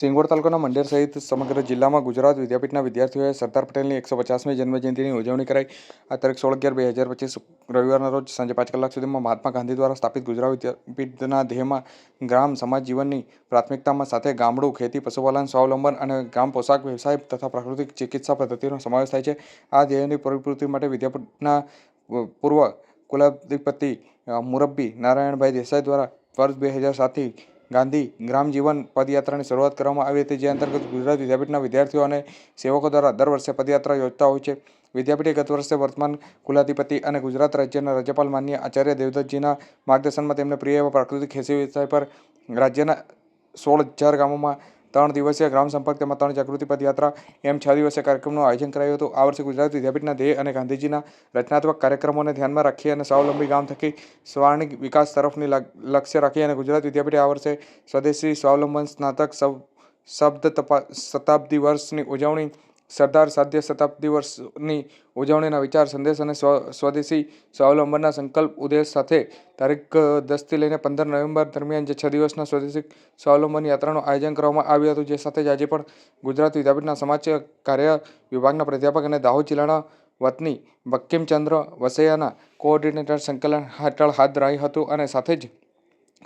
સિંગવડ તાલુકાના મંડેર સહિત સમગ્ર જિલ્લામાં ગુજરાત વિદ્યાપીઠના વિદ્યાર્થીઓએ સરદાર પટેલની 150મી જન્મજયંતિની ઉજવણી કરાઈ। આ તારીખ 16/11/2025 રવિવારના રોજ સાંજે 5 કલાક સુધીમાં મહાત્મા ગાંધી દ્વારા સ્થાપિત ગુજરાત વિદ્યાપીઠના ધ્યેયમાં ગ્રામ સમાજ જીવનની પ્રાથમિકતામાં સાથે ગામડું, ખેતી, પશુપાલન, સ્વાવલંબન અને ગ્રામ પોશાક વ્યવસાય તથા પ્રાકૃતિક ચિકિત્સા પદ્ધતિનો સમાવેશ થાય છે। આ ધ્યેયની પરિપૂર્તિ માટે વિદ્યાપીઠના પૂર્વ કુલાધિપતિ મુરબ્બી નારાયણભાઈ દેસાઈ દ્વારા વર્ષ 2007થી ગાંધી ગ્રામ જીવન પદયાત્રાની શરૂઆત કરવામાં આવી હતી, જે અંતર્ગત ગુજરાત વિદ્યાપીઠના વિદ્યાર્થીઓ અને સેવકો દ્વારા દર વર્ષે પદયાત્રા યોજતા હોય છે। વિદ્યાપીઠે ગત વર્ષે વર્તમાન કુલાધિપતિ અને ગુજરાત રાજ્યના રાજ્યપાલ માનનીય આચાર્ય દેવવ્રતજીના માર્ગદર્શનમાં તેમને પ્રિય એવા પ્રાકૃતિક ખેતી વ્યવસાય પર રાજ્યના 16,000 ગામોમાં 3 દિવસીય ગ્રામ સંપર્ક તેમજ 3 જાગૃતિ પદયાત્રા એમ 6 દિવસીય કાર્યક્રમનું આયોજન કરાયું હતું। આ વર્ષે ગુજરાત વિદ્યાપીઠના ધ્યેય અને ગાંધીજીના રચનાત્મક કાર્યક્રમોને ધ્યાનમાં રાખી અને સ્વાવલંબી ગામ થકી સર્વાંગી વિકાસ તરફની લક્ષ્ય રાખી અને ગુજરાત વિદ્યાપીઠે આ વર્ષે સ્વદેશી સ્વાવલંબન સ્નાતક શતાબ્દી વર્ષની ઉજવણી, સરદાર સાધ્ય શતાબ્દી વર્ષની ઉજવણીના વિચાર સંદેશ અને સ્વદેશી સ્વાવલંબનના સંકલ્પ ઉદ્દેશ સાથે તારીખ 10થી લઈને 15 નવેમ્બર દરમિયાન જે 6 દિવસના સ્વદેશી સ્વાવલંબન યાત્રાનું આયોજન કરવામાં આવ્યું હતું, જે સાથે જ આજે પણ ગુજરાત વિદ્યાપીઠના સમાજ કાર્ય વિભાગના પ્રાધ્યાપક અને દાહોદ જિલ્લાના વતની બંકિમચંદ્ર વસૈયાના કોઓર્ડિનેટર સંકલન હેઠળ હાથ ધરાયું હતું અને સાથે જ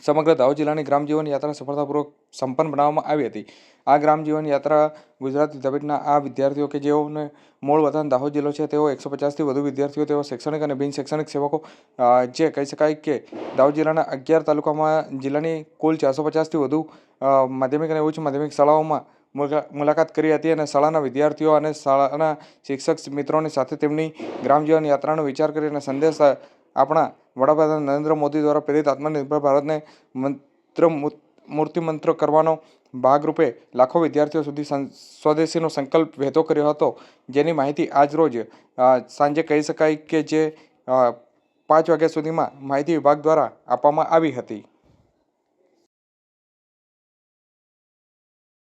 સમગ્ર દાહોદ જિલ્લાની ગ્રામ જીવન યાત્રા સફળતાપૂર્વક સંપન્ન બનાવવામાં આવી હતી। આ ગ્રામ જીવન યાત્રા ગુજરાત વિદ્યાપીઠના આ વિદ્યાર્થીઓ કે જેઓને મૂળ વતન દાહોદ જિલ્લો છે, તેઓ 150થી વધુ વિદ્યાર્થીઓ, તેઓ શૈક્ષણિક અને બિન શૈક્ષણિક સેવકો, જે કહી શકાય કે દાહોદ જિલ્લાના 11 તાલુકામાં જિલ્લાની કુલ 450થી વધુ માધ્યમિક અને ઉચ્ચ માધ્યમિક શાળાઓમાં મુલાકાત કરી હતી અને શાળાના વિદ્યાર્થીઓ અને શાળાના શિક્ષક મિત્રોની સાથે તેમની ગ્રામ જીવન યાત્રાનો વિચાર કરી અને સંદેશ આપણા વડાપ્રધાન નરેન્દ્ર મોદી દ્વારા પ્રેરિત આત્મનિર્ભર ભારતને મૂર્તિમંત્ર કરવાનો ભાગરૂપે લાખો વિદ્યાર્થીઓ સુધી સ્વદેશીનો સંકલ્પ વહેતો કર્યો હતો, જેની માહિતી આજ રોજ સાંજે કહી શકાય કે જે 5 વાગ્યા સુધીમાં માહિતી વિભાગ દ્વારા આપવામાં આવી હતી।